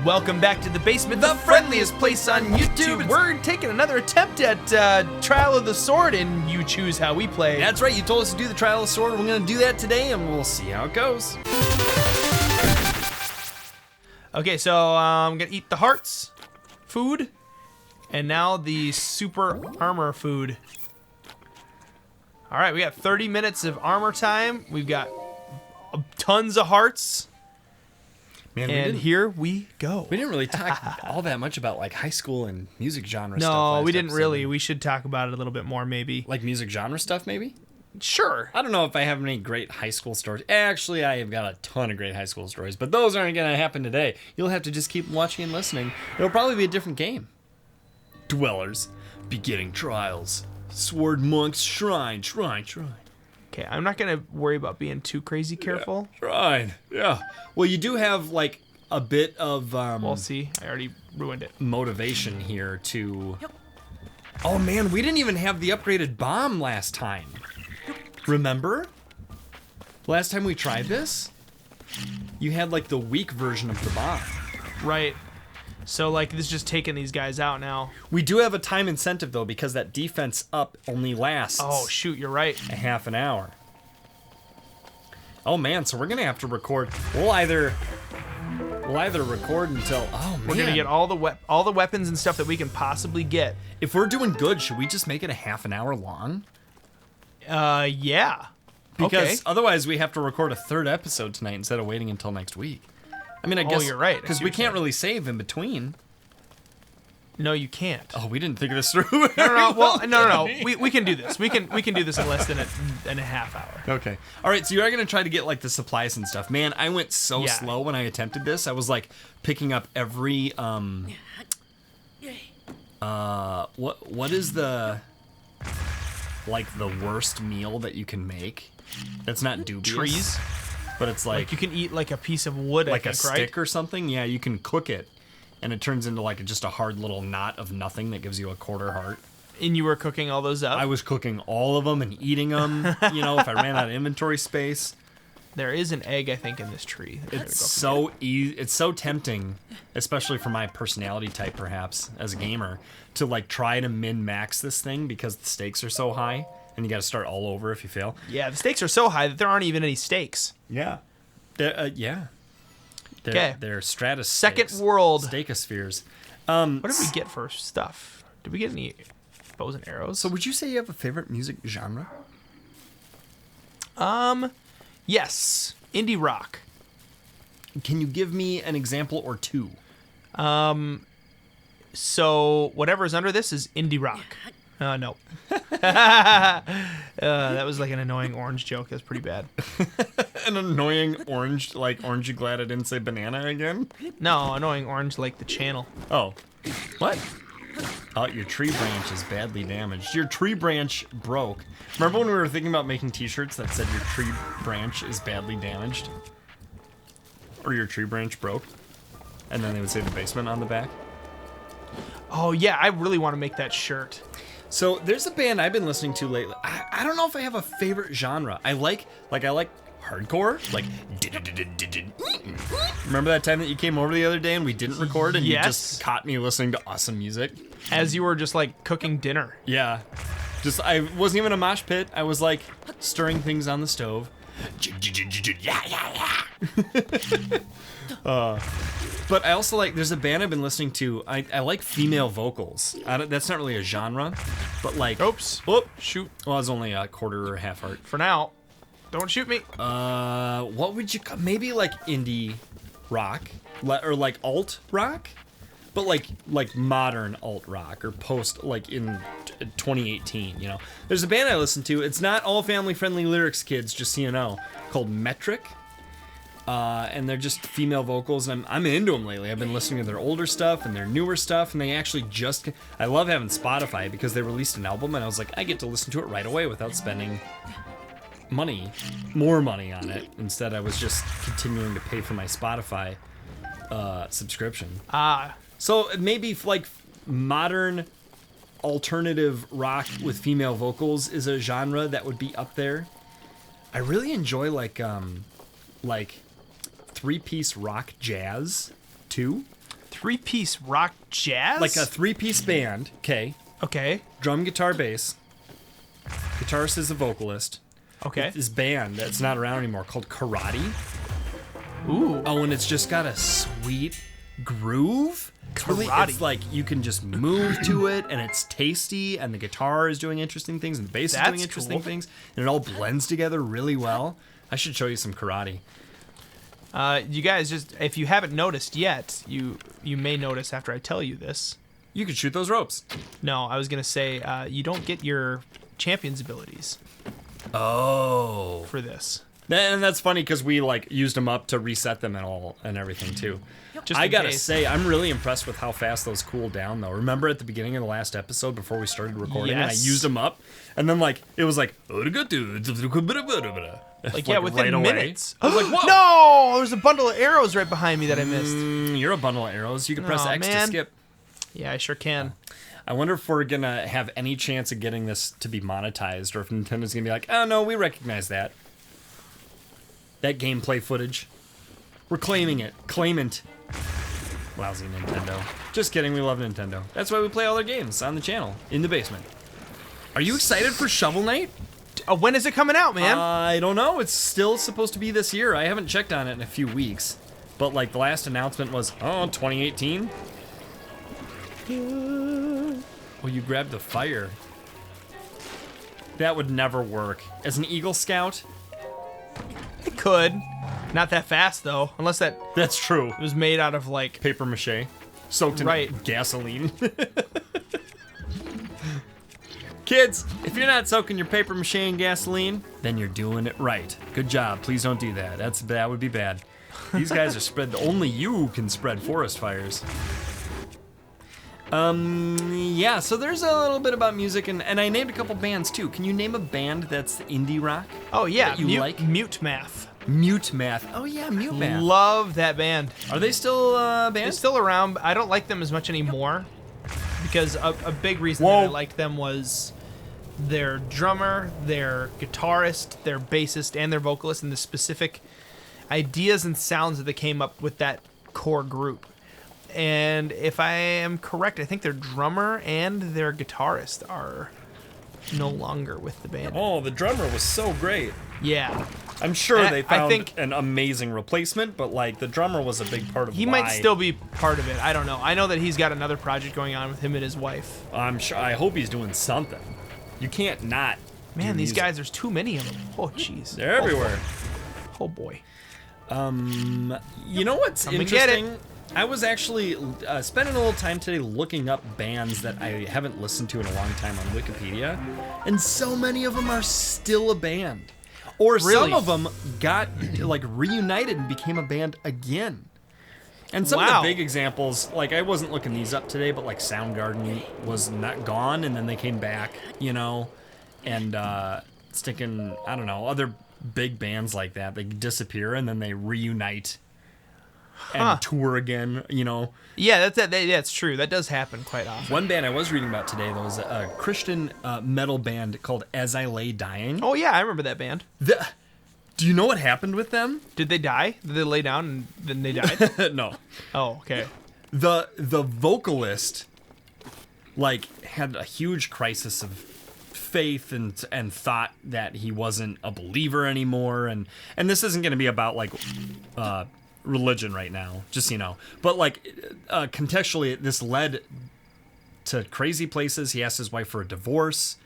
Welcome back to the basement, the friendliest place on YouTube. We're taking another attempt at Trial of the Sword, and you choose how we play. That's right, you told us to do the Trial of the Sword. We're going to do that today, and we'll see how it goes. Okay, so I'm going to eat the hearts food, and now the super armor food. All right, we got 30 minutes of armor time. We've got tons of hearts. Man, and here we go. We didn't really talk all that much about like high school and music genre stuff. No, we didn't really. We should talk about it a little bit more, maybe. Like music genre stuff, maybe? Sure. I don't know if I have any great high school stories. Actually, I have got a ton of great high school stories, but those aren't going to happen today. You'll have to just keep watching and listening. It'll probably be a different game. Dwellers, beginning trials, sword monks, shrine. Okay, I'm not going to worry about being too crazy careful. Yeah, shrine, yeah. Well, you do have, like, a bit of... we'll see. I already ruined it. Motivation here to... Oh, man, we didn't even have the upgraded bomb last time. Remember? Last time we tried this, you had, like, the weak version of the bomb. Right. So, like, this is just taking these guys out now. We do have a time incentive, though, because that defense up only lasts... Oh, shoot, you're right. ...a half an hour. Oh, man, so we're going to have to record... We'll either record until... Oh, man. We're going to get all the weapons and stuff that we can possibly get. If we're doing good, should we just make it a half an hour long? Yeah. Because otherwise we have to record a third episode tonight instead of waiting until next week. I mean, I guess you're right. Because we can't really save in between. No, you can't. Oh, we didn't think this through. No. Well, no. We can do this. We can do this in less than a half hour. Okay. All right. So you are gonna try to get like the supplies and stuff. Man, I went so slow when I attempted this. I was like picking up every what is the worst meal that you can make? That's not dubious. Trees. But it's like you can eat like a piece of wood, like I think, a stick or something. Yeah, you can cook it, and it turns into like just a hard little knot of nothing that gives you a quarter heart. And you were cooking all those up? I was cooking all of them and eating them. You know, if I ran out of inventory space. There is an egg, I think, in this tree. It's so easy. It's so tempting, especially for my personality type, perhaps as a gamer, to like try to min-max this thing because the stakes are so high. And you got to start all over if you fail. Yeah, the stakes are so high that there aren't even any stakes. Yeah. Yeah. Okay. They're stratus. Second world. Steakospheres. What did we get for stuff? Did we get any bows and arrows? So would you say you have a favorite music genre? Yes. Indie rock. Can you give me an example or two? So whatever's under this is indie rock. No. That was like an annoying orange joke. That's pretty bad. An annoying orange, like, aren't you glad I didn't say banana again? No, annoying orange like the channel. Oh. What? Oh, your tree branch is badly damaged. Your tree branch broke. Remember when we were thinking about making t-shirts that said your tree branch is badly damaged? Or your tree branch broke? And then they would say the basement on the back? Oh, yeah, I really want to make that shirt. So there's a band I've been listening to lately. I don't know if I have a favorite genre. I like hardcore. Like, remember that time that you came over the other day and we didn't record and you just caught me listening to awesome music? As you were just like cooking dinner. Yeah. Just, I wasn't even a mosh pit. I was like stirring things on the stove. But I also like, there's a band I've been listening to. I like female vocals. That's not really a genre, but like... Oops. Whoop. Shoot. Well, it's only a quarter or a half heart. For now. Don't shoot me. What would you... Maybe like indie rock? Or like alt rock? But like modern alt rock or post, like in 2018, you know? There's a band I listen to. It's not all family-friendly lyrics, kids, just so you know, called Metric. And they're just female vocals, and I'm into them lately. I've been listening to their older stuff and their newer stuff, and they actually just... I love having Spotify because they released an album, and I was like, I get to listen to it right away without spending more money on it. Instead, I was just continuing to pay for my Spotify subscription. So maybe like modern alternative rock with female vocals is a genre that would be up there. I really enjoy like 3-piece rock jazz too. 3-piece rock jazz? Like a 3-piece band. Okay. Okay. Drum, guitar, bass. Guitarist is the vocalist. Okay. This band that's not around anymore called Karate. Ooh. Oh, and it's just got a sweet groove. Karate. It's like you can just move to it, and it's tasty, and the guitar is doing interesting things, and the bass is doing interesting things, and it all blends together really well. I should show you some karate. You guys, just if you haven't noticed yet, you may notice after I tell you this. You could shoot those ropes. No, I was gonna say you don't get your champion's abilities Oh. for this. And that's funny because we like used them up to reset them and everything too. Just I in gotta case. say, I'm really impressed with how fast those cool down though. Remember at the beginning of the last episode before we started recording, and I Yes. used them up, and then like it was like, Like like, yeah, within right away. minutes. I was like, whoa. No, there's a bundle of arrows right behind me that I missed. You're a bundle of arrows. You can press Aw, X to man. skip. Yeah, I sure can. I wonder if we're gonna have any chance of getting this to be monetized, or if Nintendo's gonna be like, oh no, we recognize that gameplay footage. We're claiming it. Claimant. Lousy Nintendo. Just kidding, we love Nintendo. That's why we play all their games on the channel, in the basement. Are you excited for Shovel Knight? When is it coming out, man? I don't know. It's still supposed to be this year. I haven't checked on it in a few weeks. But like the last announcement was, 2018? Oh, you grabbed the fire. That would never work. As an Eagle Scout? It could. Not that fast though, unless that That's true. was made out of like. Paper mache. Soaked in Right. gasoline. Kids, if you're not soaking your paper mache in gasoline, then you're doing it right. Good job. Please don't do that. That would be bad. These guys are spread. Only you can spread forest fires. Yeah, so there's a little bit about music, and I named a couple bands too. Can you name a band that's indie rock? Oh yeah, that you like? Mute Math. Mute Math. Oh yeah, Mute Math. Love that band. Are they still a They're band? still around. But I don't like them as much anymore because a big reason that I liked them was their drummer, their guitarist, their bassist, and their vocalist, and the specific ideas and sounds that they came up with that core group. And if I am correct, I think their drummer and their guitarist are no longer with the band. Oh, the drummer was so great. Yeah. I'm sure And they I found think- an amazing replacement, but like the drummer was a big part of He why. might still be part of it. I don't know. I know that he's got another project going on with him and his wife. I'm sure. I hope he's doing something. You can't not. Man, do these music. guys, there's too many of them. Oh, jeez. They're everywhere. Oh, boy. You know what's Come and get it. interesting? I was actually spending a little time today looking up bands that I haven't listened to in a long time on Wikipedia, and so many of them are still a band. Or some Really? of them got like reunited and became a band again. And some of Wow. the big examples, like I wasn't looking these up today, but like Soundgarden was not gone and then they came back, you know, and sticking, I don't know, other big bands like that, they disappear and then they reunite and Huh. tour again, you know. Yeah, that's true. That does happen quite often. One band I was reading about today, though, was a Christian metal band called As I Lay Dying. Oh, yeah, I remember that band. Do you know what happened with them? Did they die? Did they lay down and then they died? No. Oh, okay. The vocalist like had a huge crisis of faith and thought that he wasn't a believer anymore, and this isn't going to be about like religion right now, just so you know, but like contextually this led to crazy places. He asked his wife for a divorce.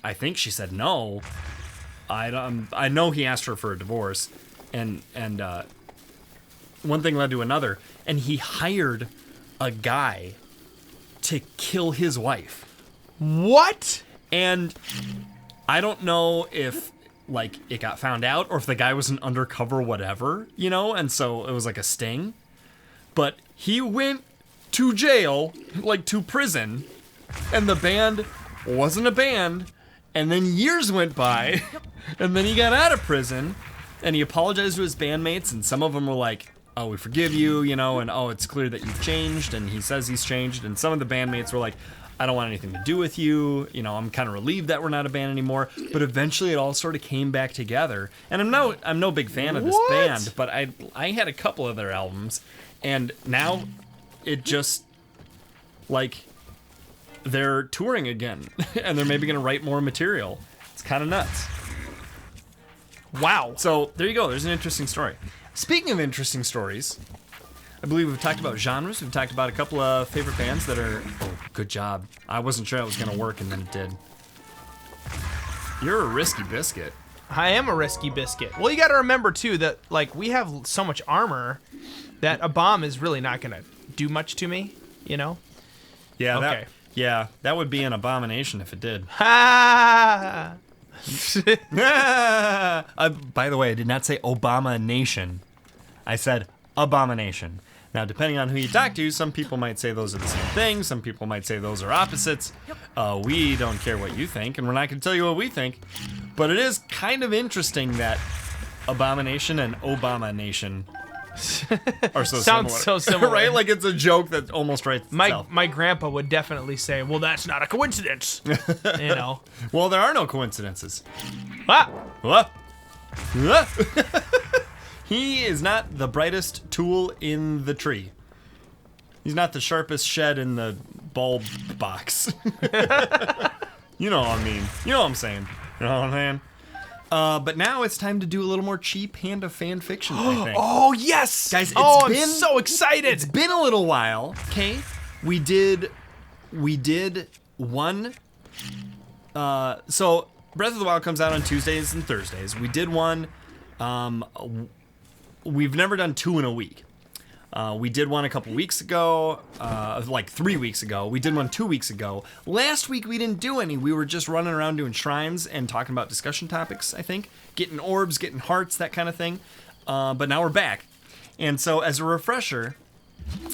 I think she said no. I know he asked her for a divorce, and one thing led to another, and he hired a guy to kill his wife. What? And I don't know if like it got found out or if the guy was an undercover whatever, you know, and so it was like a sting. But he went to jail, like to prison, and the band wasn't a band. And then years went by, and then he got out of prison, and he apologized to his bandmates, and some of them were like, oh, we forgive you, you know, and oh, it's clear that you've changed, and he says he's changed, and some of the bandmates were like, I don't want anything to do with you, you know, I'm kind of relieved that we're not a band anymore, but eventually it all sort of came back together, and I'm no big fan of this What? band, but I had a couple of their albums, and now it just, like, they're touring again, and they're maybe going to write more material. It's kind of nuts. Wow. So there you go. There's an interesting story. Speaking of interesting stories, I believe we've talked about genres. We've talked about a couple of favorite bands that are... Oh, good job. I wasn't sure it was going to work, and then it did. You're a risky biscuit. I am a risky biscuit. Well, you got to remember, too, that, like, we have so much armor that a bomb is really not going to do much to me, you know? Yeah, Okay. that would be an abomination if it did. Ha! By the way, I did not say Obama Nation. I said abomination. Now, depending on who you talk to, some people might say those are the same thing. Some people might say those are opposites. We don't care what you think, and we're not going to tell you what we think. But it is kind of interesting that abomination and Obama Nation are so Sounds similar. so similar. Right? Like it's a joke that almost writes itself. My grandpa would definitely say, well, that's not a coincidence. You know? Well, there are no coincidences. Ah! What? What? He is not the brightest tool in the tree. He's not the sharpest shed in the bulb box. You know what I mean. You know what I'm saying. You know what I'm saying? But now it's time to do a little more cheap hand of fan fiction, I think. Oh, yes! Guys, I'm so excited! It's been a little while, okay? We did one... So, Breath of the Wild comes out on Tuesdays and Thursdays. We did one... We've never done two in a week. We did one a couple weeks ago, like 3 weeks ago. We did one 2 weeks ago. Last week we didn't do any. We were just running around doing shrines and talking about discussion topics, I think. Getting orbs, getting hearts, that kind of thing. But now we're back. And so as a refresher,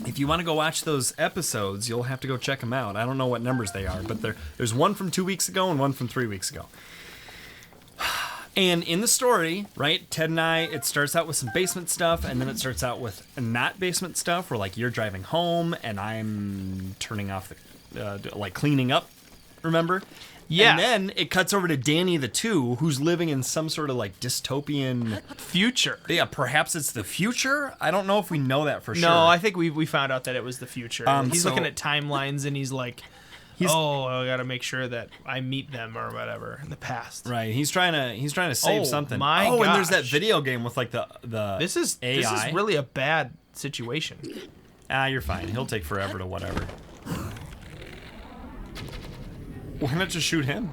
if you want to go watch those episodes, you'll have to go check them out. I don't know what numbers they are, but there's one from 2 weeks ago and one from 3 weeks ago. And in the story, right, Ted and I, it starts out with some basement stuff, and then it starts out with not basement stuff, where, like, you're driving home, and I'm turning off the, like, cleaning up, remember? Yeah. And then it cuts over to Danny the 2, who's living in some sort of, like, dystopian... Future. Yeah, perhaps it's the future? I don't know if we know that for sure. No, I think we found out that it was the future. He's so- looking at timelines, and he's like... I gotta make sure that I meet them or whatever in the past. Right, he's trying to save something. My and there's that gosh. video game with like the This is AI. really a bad situation. You're fine. He'll take forever to whatever. Why not just shoot him?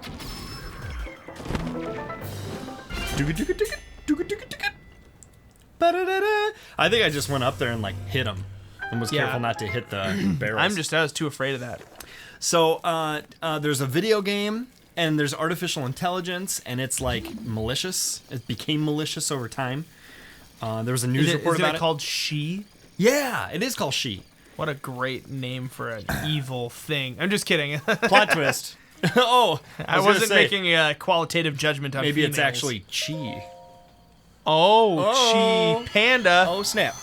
I think I just went up there and like hit him and was careful not to hit the barrels. I was too afraid of that. So there's a video game, and there's artificial intelligence, and it's like malicious. It became malicious over time. There was a news report about it. Is it called She? Yeah, it is called She. What a great name for an evil thing. I'm just kidding. Plot twist. I wasn't making a qualitative judgment on maybe females. it's actually Chi. Oh, Chi Panda. Oh, snap.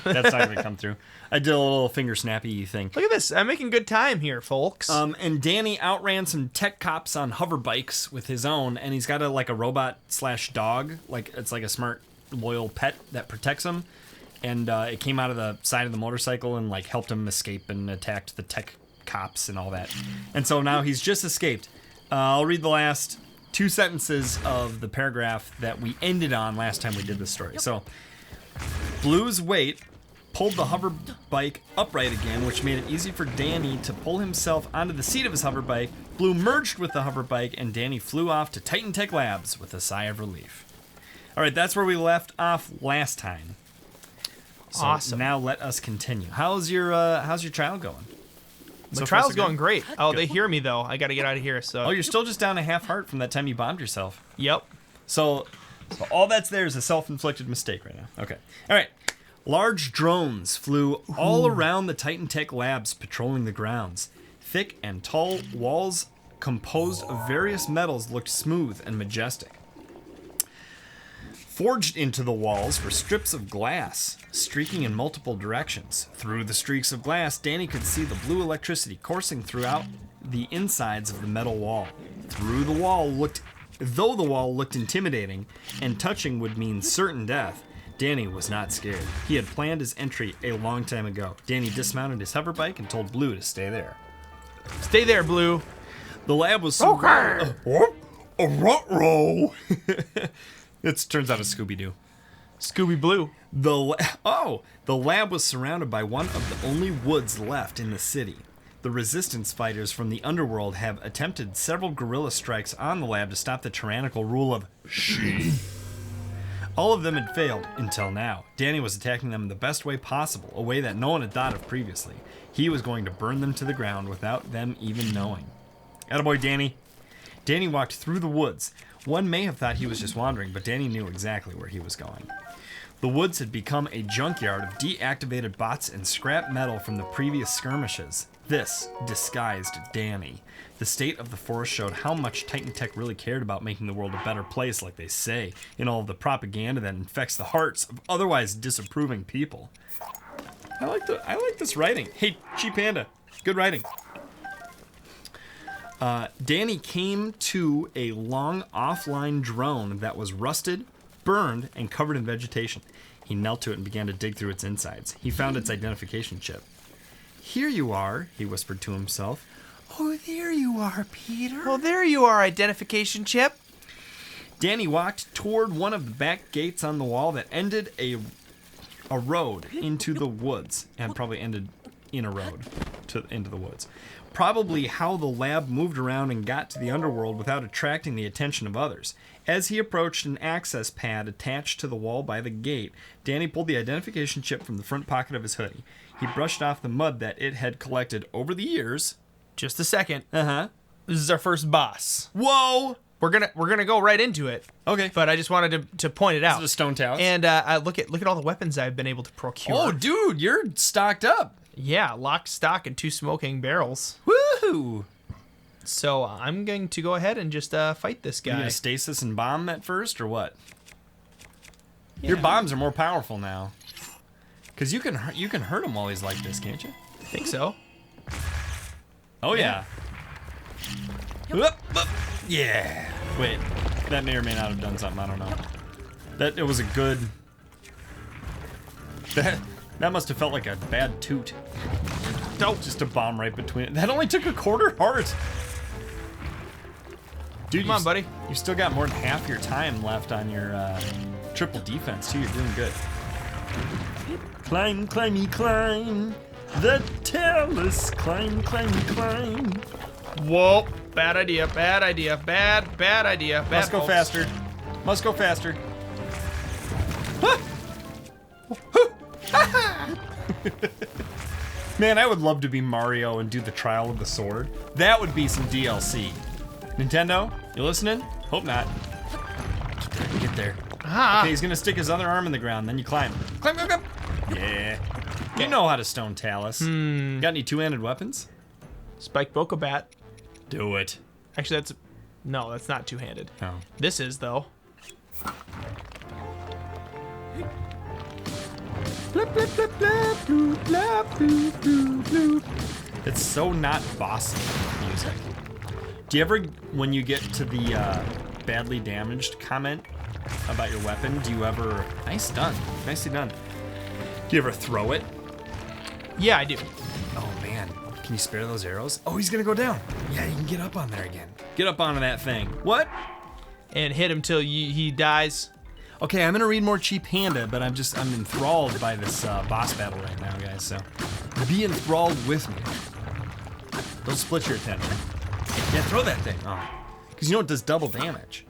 That's not going to come through. I did a little finger snappy thing. Look at this. I'm making good time here, folks. And Danny outran some tech cops on hover bikes with his own, and he's got a robot/dog. Like, it's like a smart, loyal pet that protects him. And it came out of the side of the motorcycle and like helped him escape and attacked the tech cops and all that. And so now he's just escaped. I'll read the last 2 sentences of the paragraph that we ended on last time we did this story. So, Blue's weight pulled the hover bike upright again, which made it easy for Danny to pull himself onto the seat of his hover bike. Blue merged with the hover bike, and Danny flew off to Titan Tech Labs with a sigh of relief. All right, that's where we left off last time. So awesome. Now let us continue. How's your trial going? The trial's going great. Oh, they hear me though. I got to get out of here. So. Oh, you're still just down a half heart from that time you bombed yourself. Yep. So all that's there is a self-inflicted mistake right now. Okay. All right. Large drones flew all around the Titan Tech Labs, patrolling the grounds. Thick and tall walls composed of various metals looked smooth and majestic. Forged into the walls were strips of glass, streaking in multiple directions. Through the streaks of glass, Danny could see the blue electricity coursing throughout the insides of the metal wall. Though the wall looked intimidating, and touching would mean certain death, Danny was not scared. He had planned his entry a long time ago. Danny dismounted his hover bike and told Blue to stay there. Stay there, Blue. The lab was surrounded. A ruh-roh. It turns out it's Scooby-Doo. Scooby Blue. The lab was surrounded by one of the only woods left in the city. The resistance fighters from the underworld have attempted several guerrilla strikes on the lab to stop the tyrannical rule of she. All of them had failed until now. Danny was attacking them in the best way possible, a way that no one had thought of previously. He was going to burn them to the ground without them even knowing. Attaboy, Danny. Danny walked through the woods. One may have thought he was just wandering, but Danny knew exactly where he was going. The woods had become a junkyard of deactivated bots and scrap metal from the previous skirmishes. This disguised Danny. The state of the forest showed how much Titan Tech really cared about making the world a better place, like they say, in all of the propaganda that infects the hearts of otherwise disapproving people. I like this writing. Hey, Cheap Panda, good writing. Danny came to a long offline drone that was rusted, burned, and covered in vegetation. He knelt to it and began to dig through its insides. He found its identification chip. Here you are, he whispered to himself. Oh, there you are, Peter. Oh, there you are, identification chip. Danny walked toward one of the back gates on the wall that ended a road into the woods, and probably ended in a road into the woods. Probably how the lab moved around and got to the underworld without attracting the attention of others. As he approached an access pad attached to the wall by the gate, Danny pulled the identification chip from the front pocket of his hoodie. He brushed off the mud that it had collected over the years. Just a second. Uh-huh. This is our first boss. Whoa! We're gonna go right into it. Okay. But I just wanted to point it out. This is a stone talus. And look at all the weapons I've been able to procure. Oh, dude, you're stocked up. Yeah, lock, stock, and 2 smoking barrels. Woohoo! So I'm going to go ahead and just fight this guy. You gonna stasis and bomb at first, or what? Yeah. Your bombs are more powerful now. Cause you can hurt him while he's like this, can't you? I think so. Oh yeah. Yeah. Wait, that may or may not have done something. I don't know. It was a good. That must have felt like a bad toot. Dope. Just a bomb right between it. That only took a quarter heart. Dude, come on, buddy. You still got more than half your time left on your triple defense too. You're doing good. Climb, climby, climb. The talus. Climb, climby, climb. Whoa! Bad idea. Bad idea. Bad idea. Bad. Must go faster. Must go faster. Man, I would love to be Mario and do the Trial of the Sword. That would be some DLC. Nintendo, you listening? Hope not. Get there. Ah. Okay, he's gonna stick his other arm in the ground, then you climb. Climb, go, go. Yeah. You know how to stone talus. Got any two-handed weapons? Spike Bokobat. Do it. Actually, that's not two-handed. No. This is though. It's so not bossy music. Do you ever, when you get to the badly damaged comment about your weapon, do you ever, nicely done. Do you ever throw it? Yeah, I do. Oh man, can you spare those arrows? Oh, he's gonna go down. Yeah, you can get up on there again. Get up onto that thing. What? And hit him till he dies. Okay, I'm gonna read more Cheap Panda, but I'm enthralled by this boss battle right now, guys, so be enthralled with me. Don't split your attention. Yeah, throw that thing. Oh. Because you know it does double damage.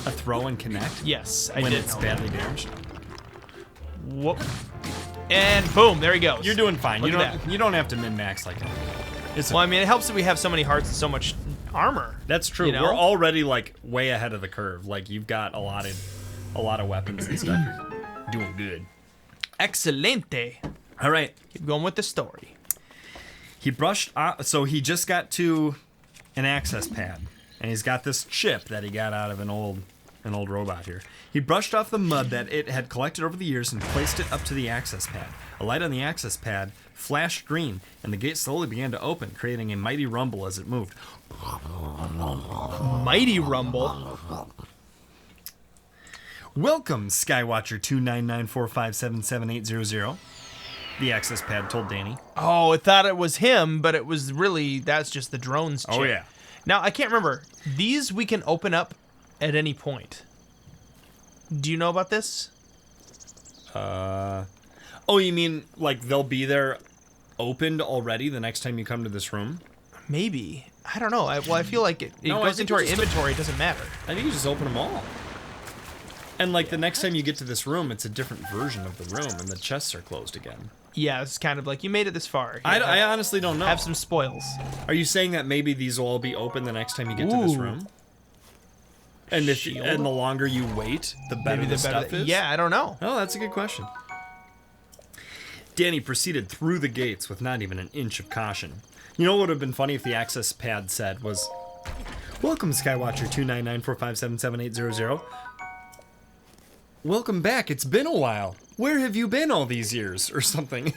A throw and connect? Yes, I when did. It's badly damaged. Whoop. And boom, there he goes. You're doing fine. Look You at don't that. you don't have to min-max like that. Well, I mean, it helps that we have so many hearts and so much armor. That's true. You know? We're already like way ahead of the curve. Like you've got a lot of weapons and stuff. You're doing good. Excelente. All right. Keep going with the story. He brushed so he just got to an access pad, and he's got this chip that he got out of an old robot here. He brushed off the mud that it had collected over the years and placed it up to the access pad. A light on the access pad flashed green, and the gate slowly began to open, creating a mighty rumble as it moved. Mighty rumble. Welcome, Skywatcher 29945777800. The access pad told Danny. Oh, I thought it was him, but it was really, that's just the drone's chip. Oh, yeah. Now, I can't remember. These we can open up at any point. Do you know about this? Oh, you mean like they'll be there opened already the next time you come to this room? Maybe. I don't know. I feel like it No, goes into our inventory. It doesn't matter. I think you just open them all. And like the next time you get to this room, it's a different version of the room and the chests are closed again. Yeah, it's kind of like you made it this far. Here, I honestly don't know. Have some spoils. Are you saying that maybe these will all be open the next time you get to this room? And and the longer you wait, the better the stuff is? Yeah, I don't know. Oh, that's a good question. Danny proceeded through the gates with not even an inch of caution. You know what would have been funny if the access pad said was, "Welcome, Skywatcher 29945777800. Welcome back. It's been a while. Where have you been all these years?" Or something.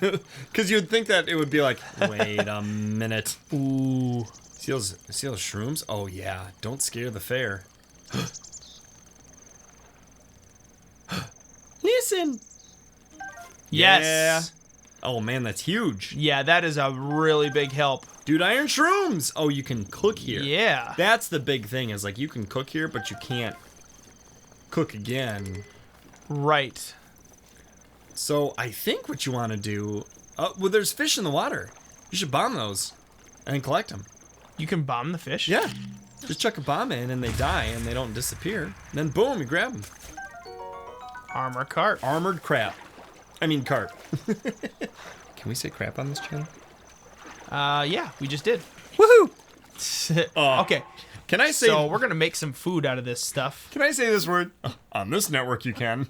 Because you'd think that it would be like, wait a minute. Ooh. See those shrooms? Oh, yeah. Don't scare the fair. Listen. Yes. Yeah. Oh, man, that's huge. Yeah, that is a really big help. Dude, iron shrooms. Oh, you can cook here. Yeah. That's the big thing is like you can cook here, but you can't cook again. Right. So I think what you want to do, well, there's fish in the water. You should bomb those and then collect them. You can bomb the fish? Yeah. Just chuck a bomb in and they die and they don't disappear. Then boom, you grab them. Armor cart. Armored crap. I mean cart. Can we say crap on this channel? Yeah, we just did. Woohoo! Okay. Can I say? So we're gonna make some food out of this stuff. Can I say this word? On this network, you can.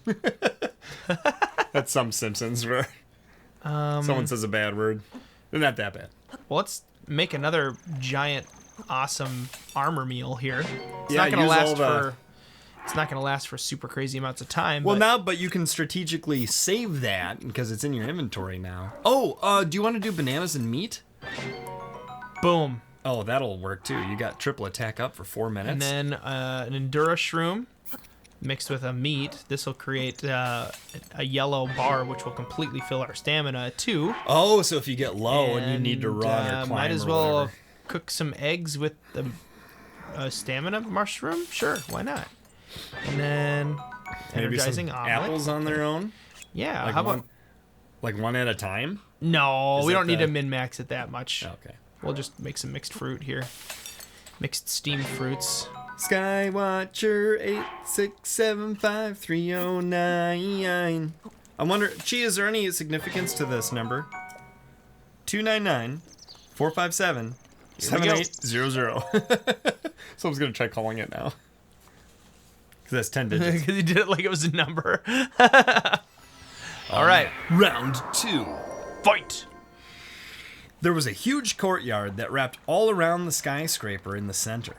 That's some Simpsons where someone says a bad word. They're not that bad. Well, let's make another giant, awesome armor meal here. It's Yeah, not gonna use last all the- for. It's not gonna last for super crazy amounts of time. Well, but but you can strategically save that because it's in your inventory now. Oh, do you want to do bananas and meat? boom, Oh, that'll work too. You got triple attack up for 4 minutes. and then an Endura shroom mixed with a meat. This will create a yellow bar, which will completely fill our stamina too. Oh, so if you get low and you need to run or climb might as or well whatever. cook some eggs with the stamina mushroom. Sure, why not? And then Maybe energizing some omelet. apples on their own. Yeah. Like How about? one at a time? No, Is we that don't need the- to min max it that much. Okay. We'll just make some mixed fruit here. Mixed steamed fruits. Skywatcher 8675309. I wonder, Chi, is there any significance to this number? 299-457-7800. Someone's gonna try calling it now. Cause that's 10 digits. Because he did it like it was a number. All right. Round 2. Fight! There was a huge courtyard that wrapped all around the skyscraper in the center,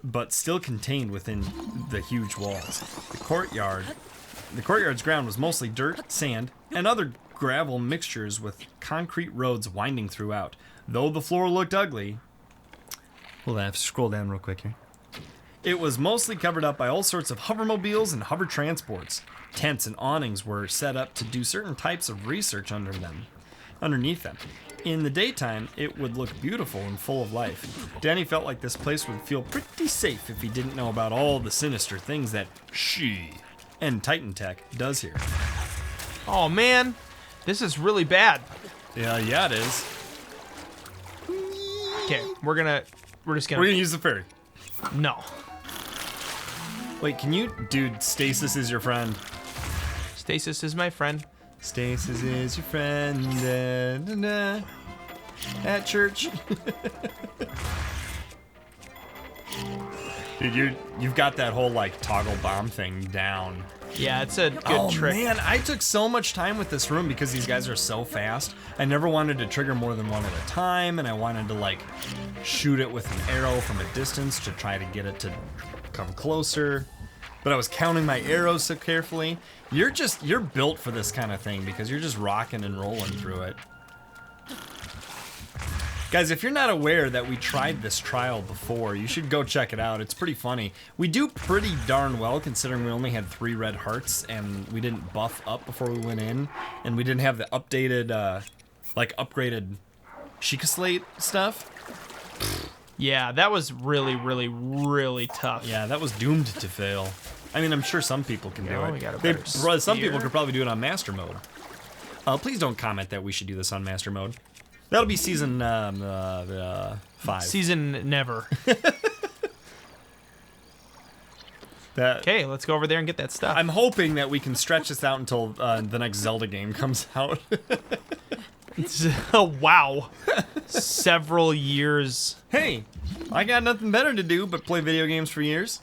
but still contained within the huge walls. The courtyard's ground was mostly dirt, sand, and other gravel mixtures with concrete roads winding throughout. Though the floor looked ugly, we'll have to scroll down real quick here. It was mostly covered up by all sorts of hovermobiles and hover transports. Tents and awnings were set up to do certain types of research underneath them. In the daytime, it would look beautiful and full of life. Danny felt like this place would feel pretty safe if he didn't know about all the sinister things that she and Titan Tech does here. Oh man, this is really bad. Yeah, it is. Okay, we're just gonna. We're gonna use the ferry. No. Wait, can you, dude? Stasis is your friend. Stasis is my friend. Stasis is your friend. Da, da, da. At church. Dude, you've got that whole like toggle bomb thing down. Yeah, it's a good trick. Man, I took so much time with this room because these guys are so fast. I never wanted to trigger more than one at a time, and I wanted to like shoot it with an arrow from a distance to try to get it to come closer. But I was counting my arrows so carefully. You're built for this kind of thing because you're just rocking and rolling through it. Guys, if you're not aware that we tried this trial before, you should go check it out. It's pretty funny. We do pretty darn well considering we only had 3 red hearts and we didn't buff up before we went in, and we didn't have the updated, like upgraded Sheikah Slate stuff. Yeah, that was really, really, really tough. Yeah, that was doomed to fail. I mean, I'm sure some people can do we it. got a better Some people spear. could probably do it on Master Mode. Please don't comment that we should do this on Master Mode. That'll be season 5. Season never. That Okay, let's go over there and get that stuff. I'm hoping that we can stretch this out until the next Zelda game comes out. Oh, wow. Several years. Hey, I got nothing better to do but play video games for years.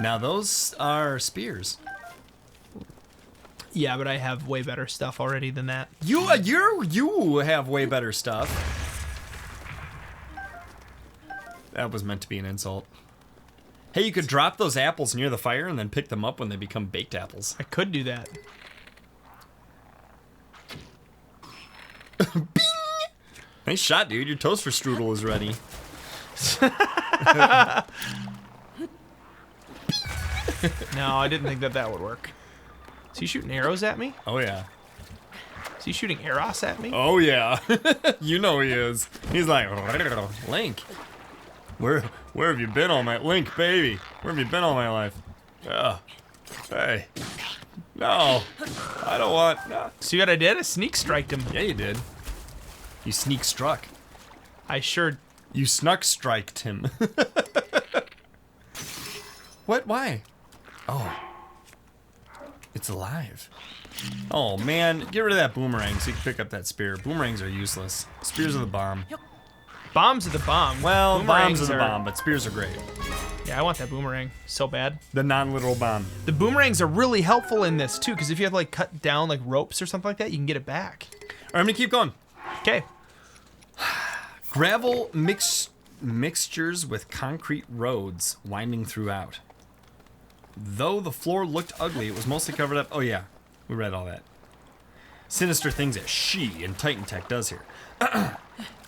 Now those are spears. Yeah, but I have way better stuff already than that. You have way better stuff. That was meant to be an insult. Hey, you could drop those apples near the fire and then pick them up when they become baked apples. I could do that. Bing! Nice shot, dude. Your toaster strudel is ready. No, I didn't think that would work. Is he shooting arrows at me? Oh, yeah. Is he shooting arrows at me? Oh, yeah. You know he is. He's like, Link, where have you been all my... Link, baby, where have you been all my life? Hey. No. I don't want... No. See what I did? I sneak striked him. Yeah, you did. You sneak struck. I sure... You snuck striked him. What? Why? Oh. It's alive. Oh, man. Get rid of that boomerang so you can pick up that spear. Boomerangs are useless. Spears are the bomb. Bombs are the bomb. Well, Boomerangs bombs are the bomb, but spears are great. Yeah, I want that boomerang so bad. The non-literal bomb. The boomerangs are really helpful in this, too, because if you have, like, cut down, like, ropes or something like that, you can get it back. All right, I'm going to keep going. Okay. Gravel mixtures with concrete roads winding throughout. Though the floor looked ugly, it was mostly covered up. Oh, yeah. We read all that. Sinister things that she in Titan Tech does here.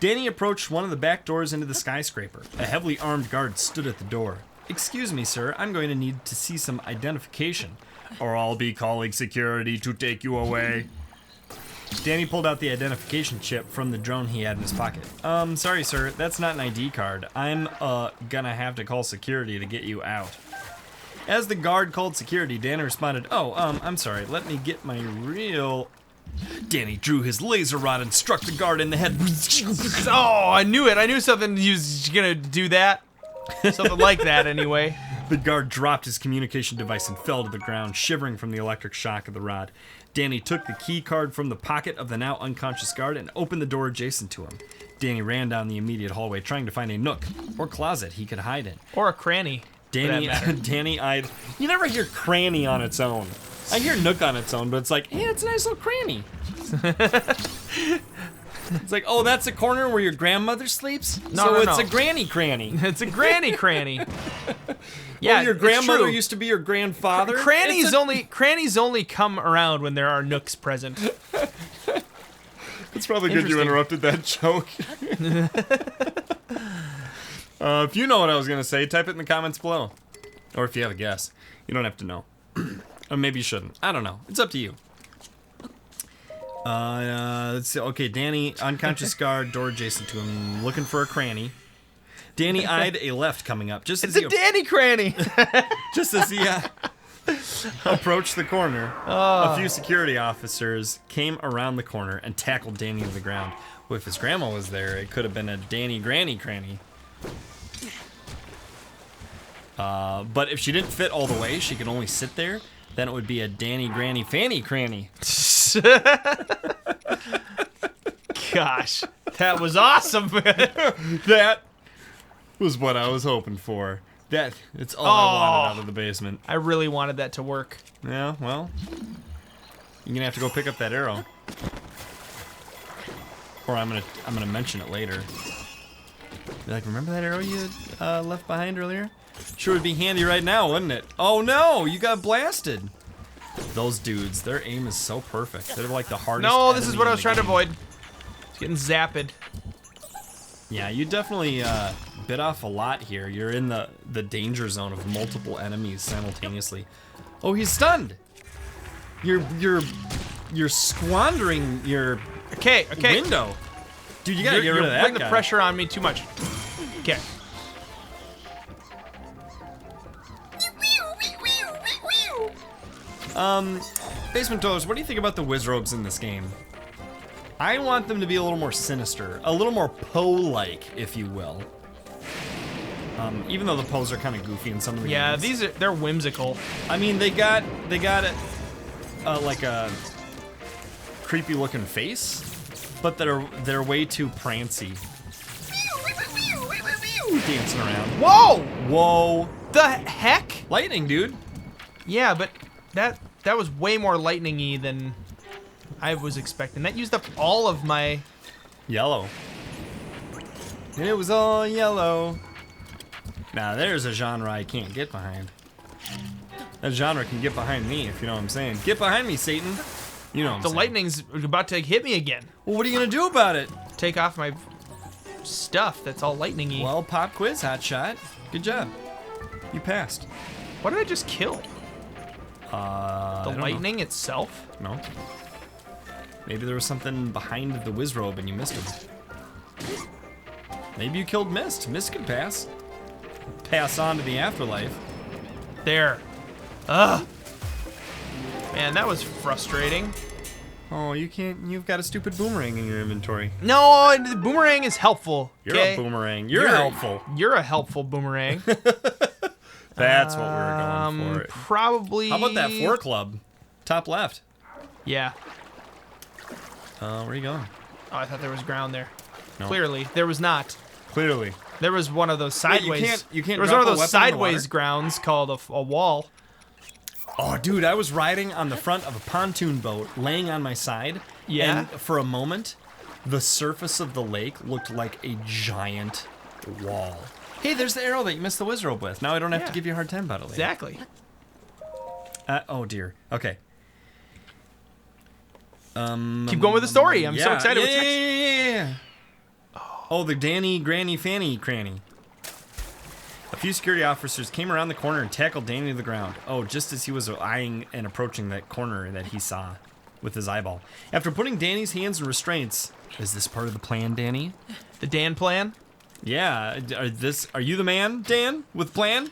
Danny approached one of the back doors into the skyscraper. A heavily armed guard stood at the door. Excuse me, sir. I'm going to need to see some identification, or I'll be calling security to take you away. Danny pulled out the identification chip from the drone he had in his pocket. Sorry, sir. That's not an ID card. I'm, gonna have to call security to get you out. As the guard called security, Danny responded, I'm sorry, let me get my real... Danny drew his laser rod and struck the guard in the head. Oh, I knew it. I knew something he was gonna do that. Something like that, anyway. The guard dropped his communication device and fell to the ground, shivering from the electric shock of the rod. Danny took the key card from the pocket of the now unconscious guard and opened the door adjacent to him. Danny ran down the immediate hallway, trying to find a nook or closet he could hide in. Or a cranny. Danny eyed... You never hear cranny on its own. I hear nook on its own, but it's like, hey, it's a nice little cranny. It's like, oh, that's a corner where your grandmother sleeps? No, it's a granny cranny. It's a granny cranny. Yeah, Your it's grandmother true. used to be your grandfather? Crannies only come around when there are nooks present. It's probably good you Interesting. interrupted that joke. If you know what I was going to say, type it in the comments below. Or if you have a guess. You don't have to know. Or maybe you shouldn't. I don't know. It's up to you. Let's see. Okay, Danny, unconscious guard, door adjacent to him, looking for a cranny. Danny eyed a left coming up. Just It's a Danny cranny. Just as he approached the corner, a few security officers came around the corner and tackled Danny to the ground. Well, if his grandma was there, it could have been a Danny granny cranny. But if she didn't fit all the way, she could only sit there, then it would be a Danny granny fanny cranny. Gosh, that was awesome. That was what I was hoping for. It's all I wanted out of the basement. I really wanted that to work. Yeah, well, you're gonna have to go pick up that arrow, or I'm gonna mention it later. Be like, remember that arrow you left behind earlier? Sure would be handy right now, wouldn't it? Oh no, you got blasted. Those dudes, their aim is so perfect. They're like the hardest. No, this is enemy what I in was the trying to game. avoid. It's getting zapped. Yeah, you definitely bit off a lot here. You're in the danger zone of multiple enemies simultaneously. Oh, he's stunned. You're squandering your window. Dude, you gotta get rid of that guy. You're putting the pressure on me too much. Okay. Basement Dwellers, what do you think about the Wizrobes in this game? I want them to be a little more sinister, a little more Poe-like, if you will. Even though the Poes are kind of goofy in some of the games. Yeah, they're whimsical. I mean, they got it like a creepy looking face, but they're way too prancy. Dancing around. Whoa! Whoa! The heck? Lightning, dude. Yeah, but that was way more lightning-y than I was expecting. That used up all of my... Yellow. And it was all yellow. Now there's a genre I can't get behind. That genre can get behind me, if you know what I'm saying. Get behind me, Satan. You know what I'm saying. The lightning's about to hit me again. Well, what are you gonna do about it? Take off my stuff that's all lightning-y. Well, pop quiz, hotshot. Good job. You passed. What did I just kill? The lightning itself? No. Maybe there was something behind the Wizrobe and you missed him. Maybe you killed Mist. Mist can pass. Pass on to the afterlife. There. Ugh. Man, that was frustrating. Oh, you can't. You've got a stupid boomerang in your inventory. No, the boomerang is helpful. You're okay? a boomerang. You're helpful. You're a helpful boomerang. That's what we were going for. Probably. How about that 4 club? Top left. Yeah. Where are you going? Oh, I thought there was ground there. No. Clearly, there was not. Clearly. There was one of those sideways. You can't there was drop one of a those weapon in the sideways water? grounds called a wall. Oh, dude, I was riding on the front of a pontoon boat, laying on my side. Yeah. And for a moment, the surface of the lake looked like a giant wall. Hey, there's the arrow that you missed the Wizrobe with. Now I don't have to give you a hard time about it later. Exactly. Oh, dear. Okay. Keep going with the story. I'm so excited. What's next? Yeah. Oh, the Danny, Granny, Fanny, Cranny. A few security officers came around the corner and tackled Danny to the ground. Oh, just as he was eyeing and approaching that corner that he saw with his eyeball. After putting Danny's hands in restraints, is this part of the plan, Danny? The Dan plan? Yeah. Are you the man, Dan, with plan?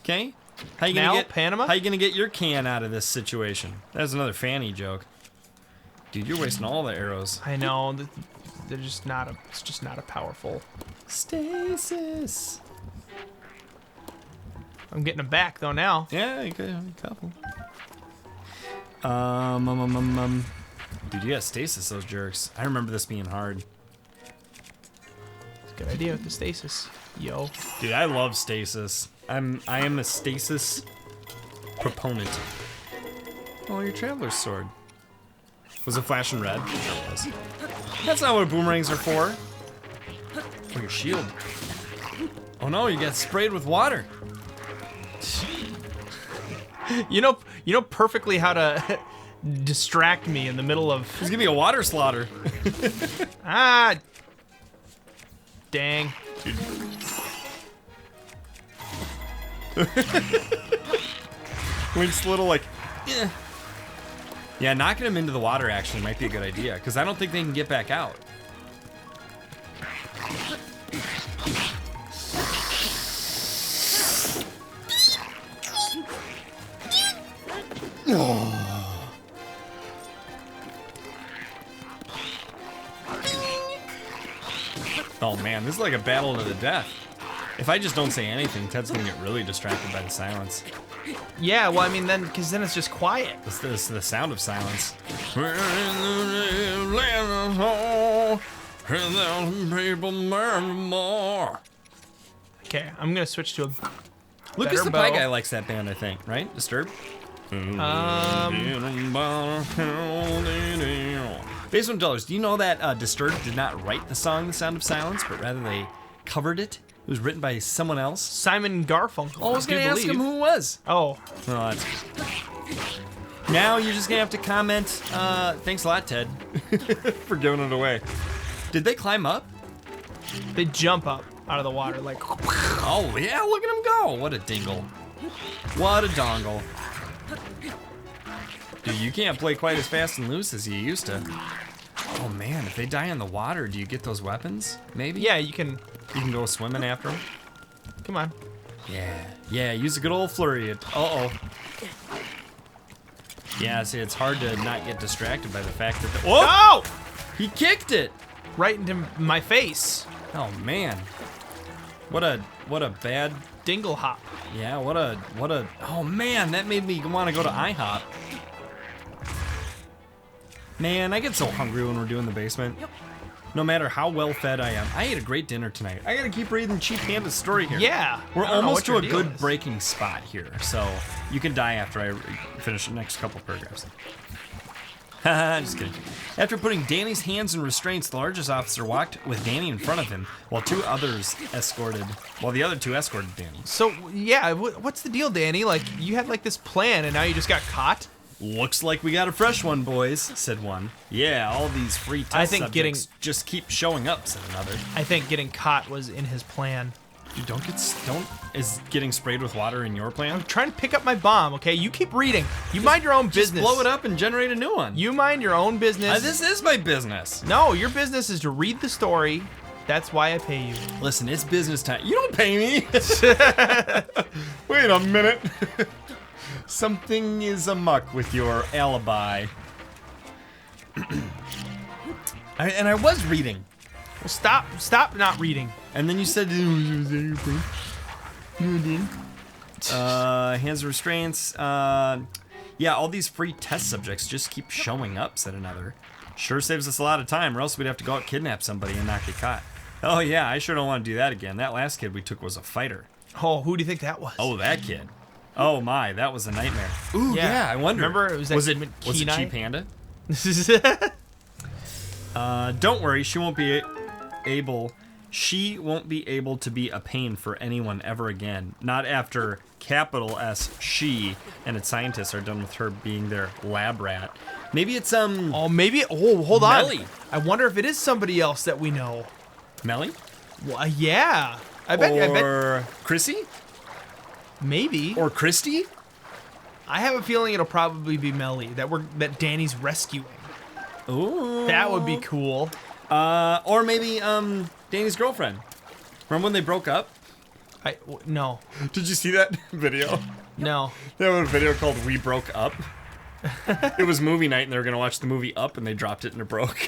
Okay. How you gonna get Panama? How you gonna get your can out of this situation? That's another Fanny joke. Dude, you're wasting all the arrows. I know. They're just not it's just not a powerful. Stasis. I'm getting them back though now. Yeah, you could have a couple. Dude, you got stasis, those jerks. I remember this being hard. It's a good idea with the stasis. Yo. Dude, I love stasis. I am a stasis proponent. Oh, your traveler's sword. Was it flashing red? Sure it was. That's not what boomerangs are for. Oh, your shield. Oh no, you got sprayed with water. You know perfectly how to distract me in the middle of. He's giving me a water slaughter. Ah. Dang. Link's little like. Eh. Yeah, knocking him into the water actually might be a good idea, because I don't think they can get back out. Oh man, this is like a battle to the death. If I just don't say anything, Ted's gonna get really distracted by the silence. Yeah, well, I mean, because then it's just quiet. This is the sound of silence. Okay, I'm gonna switch to a. Lucas the bow. Pie Guy likes that band, I think, right? Disturbed? Basement Dwellers, do you know that Disturbed did not write the song The Sound of Silence, but rather they covered it? It was written by someone else. Simon Garfunkel. Oh, I was going to ask him who it was. Oh. Well, that's... Now you're just going to have to comment, thanks a lot, Ted, for giving it away. Did they climb up? They jump up out of the water like. Oh, yeah, look at him go. What a dingle. What a dongle. Dude, you can't play quite as fast and loose as you used to. Oh, man, if they die in the water, do you get those weapons? Maybe? Yeah, you can. You can go swimming after them? Come on. Yeah, use a good old flurry. Uh-oh. Yeah, see, it's hard to not get distracted by the fact that Whoa! Oh! He kicked it! Right into my face. Oh, man. What a bad... Dingle hop. Yeah, what a... Oh, man, that made me want to go to IHOP. Man, I get so hungry when we're doing the basement. No matter how well fed I am. I ate a great dinner tonight. I gotta keep reading Cheap Panda's story here. Yeah. We're I don't know almost what to your a deal good is. breaking spot here, so you can die after I finish the next couple paragraphs. Haha, just kidding. After putting Danny's hands in restraints, the largest officer walked with Danny in front of him, while the other two escorted Danny. So, yeah, what's the deal, Danny? Like, you had like this plan and now you just got caught? Looks like we got a fresh one, boys, said one. Yeah, all these free test I think subjects just keep showing up, said another. I think getting caught was in his plan. Dude, is getting sprayed with water in your plan? I'm trying to pick up my bomb, okay? You keep reading. You mind your own business. Blow it up and generate a new one. You mind your own business. This is my business. No, your business is to read the story. That's why I pay you. Listen, it's business time. You don't pay me. Wait a minute. Something is amuck with your alibi. I was reading. Well, stop not reading. And then you said, hands restraints. Yeah, all these free test subjects just keep showing up, said another. Sure saves us a lot of time, or else we'd have to go out kidnap somebody and not get caught. Oh yeah, I sure don't want to do that again. That last kid we took was a fighter. Oh, who do you think that was? Oh, that kid. Oh my, that was a nightmare. Ooh, yeah, I wonder. Remember, it was that was it Kenai? Cheap Panda? Don't worry, she won't be able to be a pain for anyone ever again. Not after capital S she and its scientists are done with her being their lab rat. Maybe it's Oh, maybe. Oh, hold Melly. on. I wonder if it is somebody else that we know. Melly? Well, yeah. I bet. Or Chrissy? Maybe. Or Christy? I have a feeling it'll probably be Melly that Danny's rescuing. Ooh. That would be cool. Or maybe Danny's girlfriend. Remember when they broke up? No. Did you see that video? No. They have a video called We Broke Up. It was movie night and they were going to watch the movie Up and they dropped it and it broke.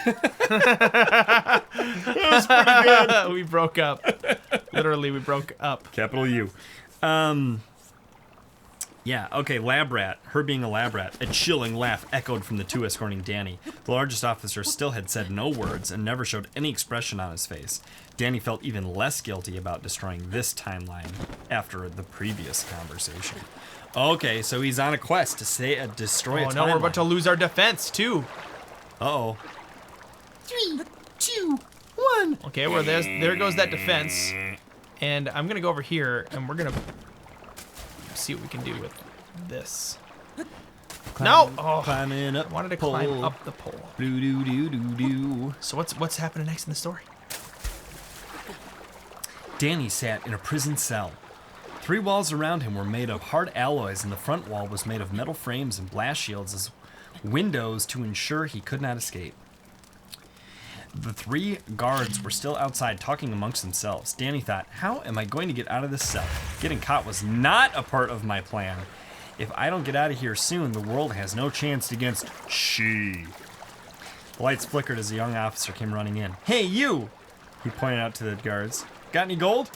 That was pretty good. We broke up. Literally, we broke up. Capital U. Yeah, okay, lab rat. Her being a lab rat. A chilling laugh echoed from the two escorting Danny. The largest officer still had said no words and never showed any expression on his face. Danny felt even less guilty about destroying this timeline after the previous conversation. Okay, so he's on a quest to destroy a timeline. Oh no, we're about to lose our defense too. Uh-oh. 3, 2, 1. Okay, well there goes that defense. And I'm gonna go over here and we're gonna see what we can do with this. No! Oh, Climbing up I wanted to pole. climb up the pole. Do. So what's happening next in the story? Danny sat in a prison cell. 3 walls around him were made of hard alloys, and the front wall was made of metal frames and blast shields as windows to ensure he could not escape. The 3 guards were still outside talking amongst themselves. Danny thought, how am I going to get out of this cell? Getting caught was not a part of my plan. If I don't get out of here soon, the world has no chance against she. The lights flickered as a young officer came running in. Hey, you! He pointed out to the guards. Got any gold?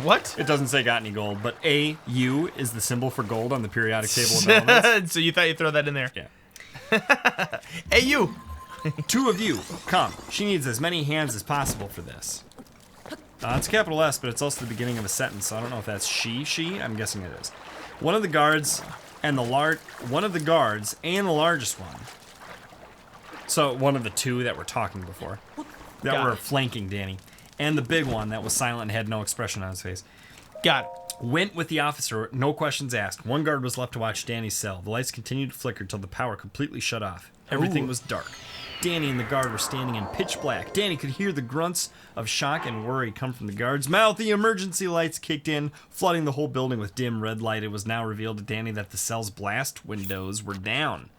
What? It doesn't say got any gold, but AU is the symbol for gold on the periodic table of elements. So you thought you'd throw that in there? Yeah. Hey, you! 2 of you, come. She needs as many hands as possible for this. It's capital S, but it's also the beginning of a sentence, so I don't know if that's she. I'm guessing it is. One of the guards and the largest one. So one of the 2 that were talking before, that Got were it. flanking Danny, and the big one that was silent and had no expression on his face. Got it. Went with the officer, no questions asked. 1 guard was left to watch Danny's cell. The lights continued to flicker till the power completely shut off. Everything Ooh. was dark. Danny and the guard were standing in pitch black. Danny could hear the grunts of shock and worry come from the guard's mouth. The emergency lights kicked in, flooding the whole building with dim red light. It was now revealed to Danny that the cell's blast windows were down,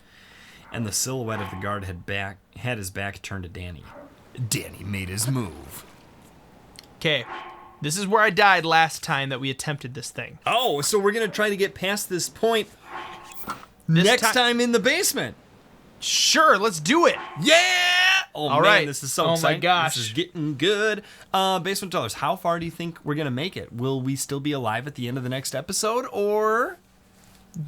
and the silhouette of the guard had his back turned to Danny. Danny made his move. Okay, this is where I died last time that we attempted this thing. Oh, so we're gonna try to get past this point This next time in the basement. Sure, let's do it. Yeah! Oh, All man, right. this is so Oh my exciting. gosh. This is getting good. Basement Dwellers, how far do you think we're gonna make it? Will we still be alive at the end of the next episode, or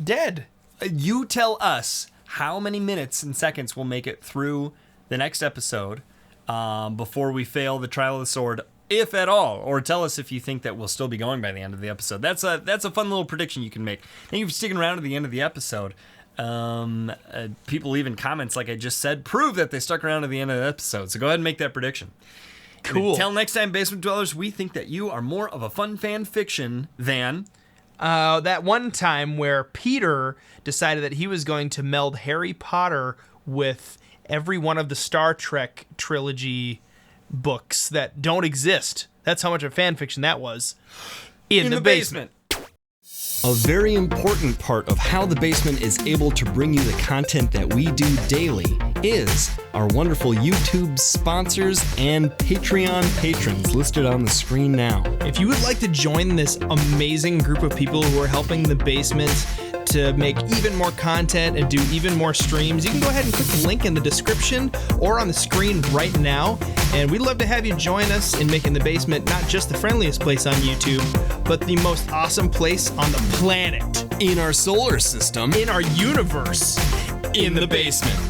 Dead. you tell us how many minutes and seconds we'll make it through the next episode before we fail the Trial of the Sword, if at all, or tell us if you think that we'll still be going by the end of the episode. That's a fun little prediction you can make. Thank you for sticking around to the end of the episode. People leaving comments, like I just said, prove that they stuck around to the end of the episode. So go ahead and make that prediction. Cool. Until next time, Basement Dwellers, we think that you are more of a fun fan fiction than... That one time where Peter decided that he was going to meld Harry Potter with every one of the Star Trek trilogy books that don't exist. That's how much of fan fiction that was. In the basement. A very important part of how the basement is able to bring you the content that we do daily is our wonderful YouTube sponsors and Patreon patrons listed on the screen now. If you would like to join this amazing group of people who are helping the basement to make even more content and do even more streams, you can go ahead and click the link in the description or on the screen right now. And we'd love to have you join us in making the basement not just the friendliest place on YouTube, but the most awesome place on the planet. In our solar system. In our universe. In the basement.